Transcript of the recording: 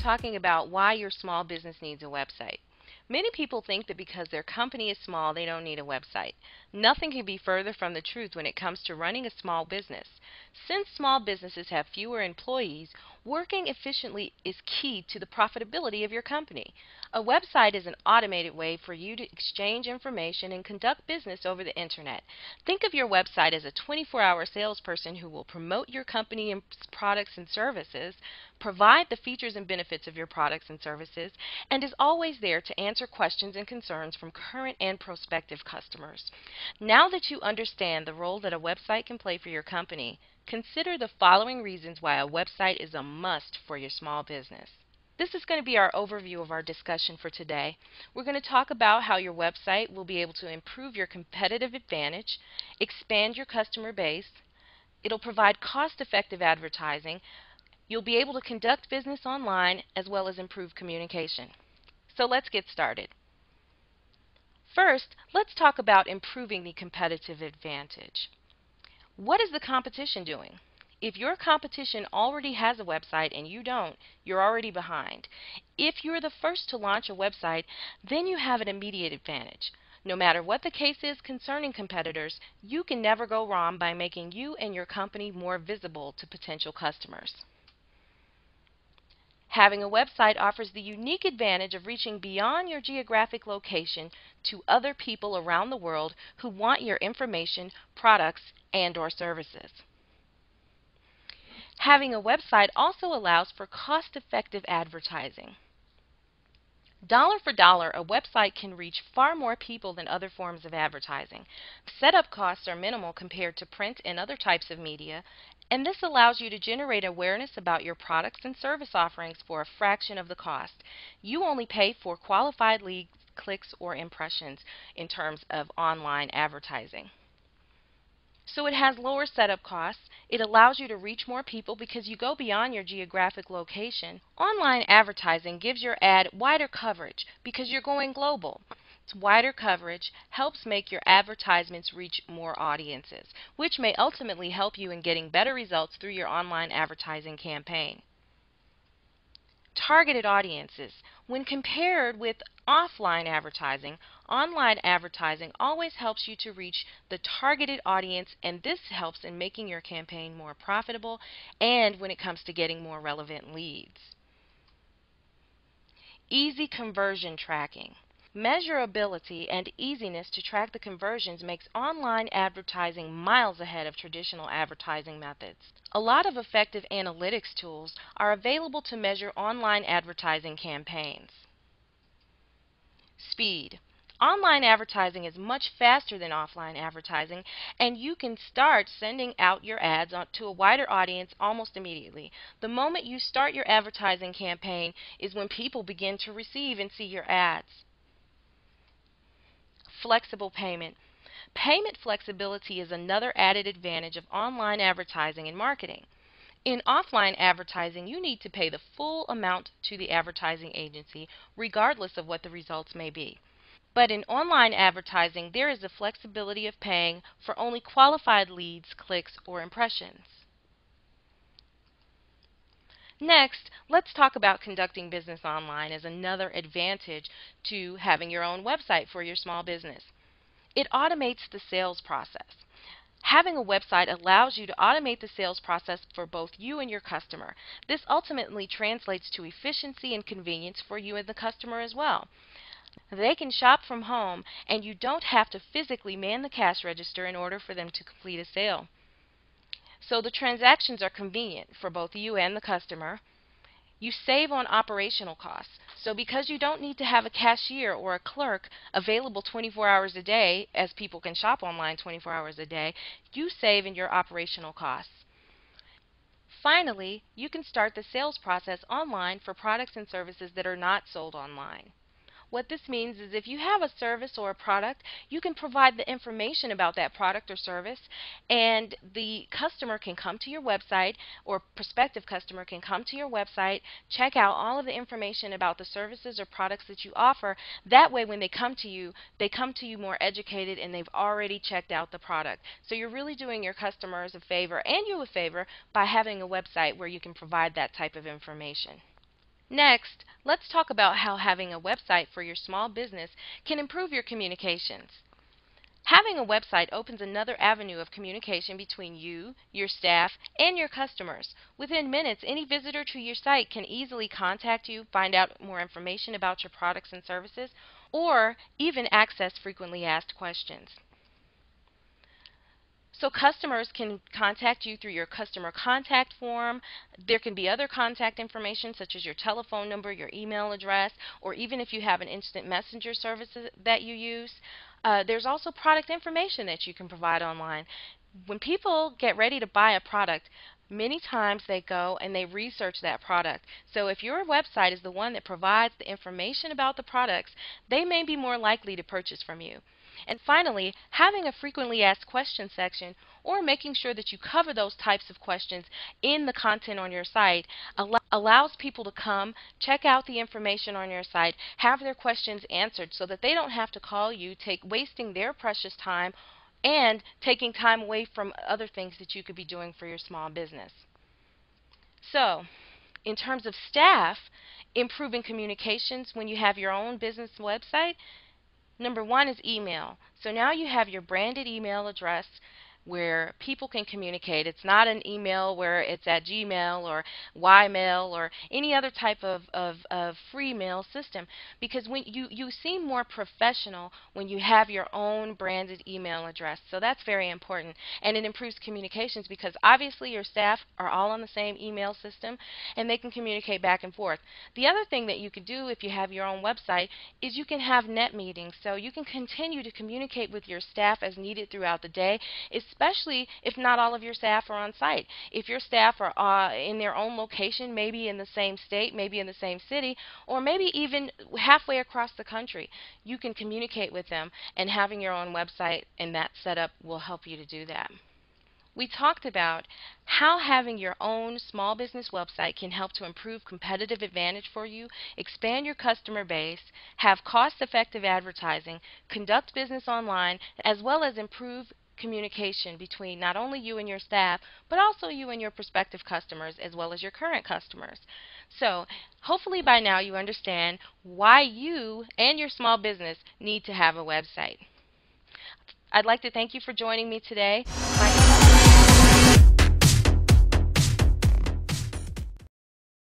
talking about why your small business needs a website. Many people think that because their company is small, they don't need a website. Nothing can be further from the truth when it comes to running a small business. Since small businesses have fewer employees, working efficiently is key to the profitability of your company. A website is an automated way for you to exchange information and conduct business over the internet. Think of your website as a 24-hour salesperson who will promote your company and products and services, provide the features and benefits of your products and services, and is always there to answer questions and concerns from current and prospective customers. Now that you understand the role that a website can play for your company, consider the following reasons why a website is a must for your small business. This is going to be our overview of our discussion for today. We're going to talk about how your website will be able to improve your competitive advantage, expand your customer base, it'll provide cost-effective advertising, you'll be able to conduct business online, as well as improve communication. So let's get started. First, let's talk about improving the competitive advantage. What is the competition doing? If your competition already has a website and you don't, you're already behind. If you're the first to launch a website, then you have an immediate advantage. No matter what the case is concerning competitors, you can never go wrong by making you and your company more visible to potential customers. Having a website offers the unique advantage of reaching beyond your geographic location to other people around the world who want your information, products, and/or services. Having a website also allows for cost-effective advertising. Dollar for dollar, a website can reach far more people than other forms of advertising. Setup costs are minimal compared to print and other types of media, and this allows you to generate awareness about your products and service offerings for a fraction of the cost. You only pay for qualified leads, clicks, or impressions in terms of online advertising. So it has lower setup costs. It allows you to reach more people because you go beyond your geographic location. Online advertising gives your ad wider coverage because you're going global. Wider coverage helps make your advertisements reach more audiences, which may ultimately help you in getting better results through your online advertising campaign. Targeted audiences. When compared with offline advertising, online advertising always helps you to reach the targeted audience, and this helps in making your campaign more profitable and when it comes to getting more relevant leads. Easy conversion tracking. Measurability and easiness to track the conversions makes online advertising miles ahead of traditional advertising methods. A lot of effective analytics tools are available to measure online advertising campaigns. Speed. Online advertising is much faster than offline advertising, and you can start sending out your ads to a wider audience almost immediately. The moment you start your advertising campaign is when people begin to receive and see your ads. Flexible payment. Payment flexibility is another added advantage of online advertising and marketing. In offline advertising, you need to pay the full amount to the advertising agency, regardless of what the results may be. But in online advertising, there is the flexibility of paying for only qualified leads, clicks, or impressions. Next, let's talk about conducting business online as another advantage to having your own website for your small business. It automates the sales process. Having a website allows you to automate the sales process for both you and your customer. This ultimately translates to efficiency and convenience for you and the customer as well. They can shop from home, and you don't have to physically man the cash register in order for them to complete a sale. So the transactions are convenient for both you and the customer. You save on operational costs. So because you don't need to have a cashier or a clerk available 24 hours a day, as people can shop online 24 hours a day, you save in your operational costs. Finally, you can start the sales process online for products and services that are not sold online. What this means is if you have a service or a product, you can provide the information about that product or service, and the customer can come to your website, or prospective customer can come to your website, check out all of the information about the services or products that you offer. That way when they come to you more educated, and they've already checked out the product. So you're really doing your customers a favor and you a favor by having a website where you can provide that type of information. Next, let's talk about how having a website for your small business can improve your communications. Having a website opens another avenue of communication between you, your staff, and your customers. Within minutes, any visitor to your site can easily contact you, find out more information about your products and services, or even access frequently asked questions. So customers can contact you through your customer contact form. There can be other contact information such as your telephone number, your email address, or even if you have an instant messenger service that you use. There's also product information that you can provide online. When people get ready to buy a product, many times they go and they research that product. So if your website is the one that provides the information about the products, they may be more likely to purchase from you. And finally, having a frequently asked questions section or making sure that you cover those types of questions in the content on your site allows people to come, check out the information on your site, have their questions answered so that they don't have to call you, wasting their precious time and taking time away from other things that you could be doing for your small business. So, in terms of staff, improving communications when you have your own business website, number one is email. So now you have your branded email address where people can communicate. It's not an email where it's at Gmail or Ymail or any other type of free mail system, because when you seem more professional when you have your own branded email address. So that's very important, and it improves communications because obviously your staff are all on the same email system and they can communicate back and forth. The other thing that you could do if you have your own website is you can have net meetings, so you can continue to communicate with your staff as needed throughout the day, especially if not all of your staff are on site. If your staff are in their own location, maybe in the same state, maybe in the same city, or maybe even halfway across the country, you can communicate with them, and having your own website and that setup will help you to do that. We talked about how having your own small business website can help to improve competitive advantage for you, expand your customer base, have cost-effective advertising, conduct business online, as well as improve communication between not only you and your staff, but also you and your prospective customers as well as your current customers. So hopefully by now you understand why you and your small business need to have a website. I'd like to thank you for joining me today. My name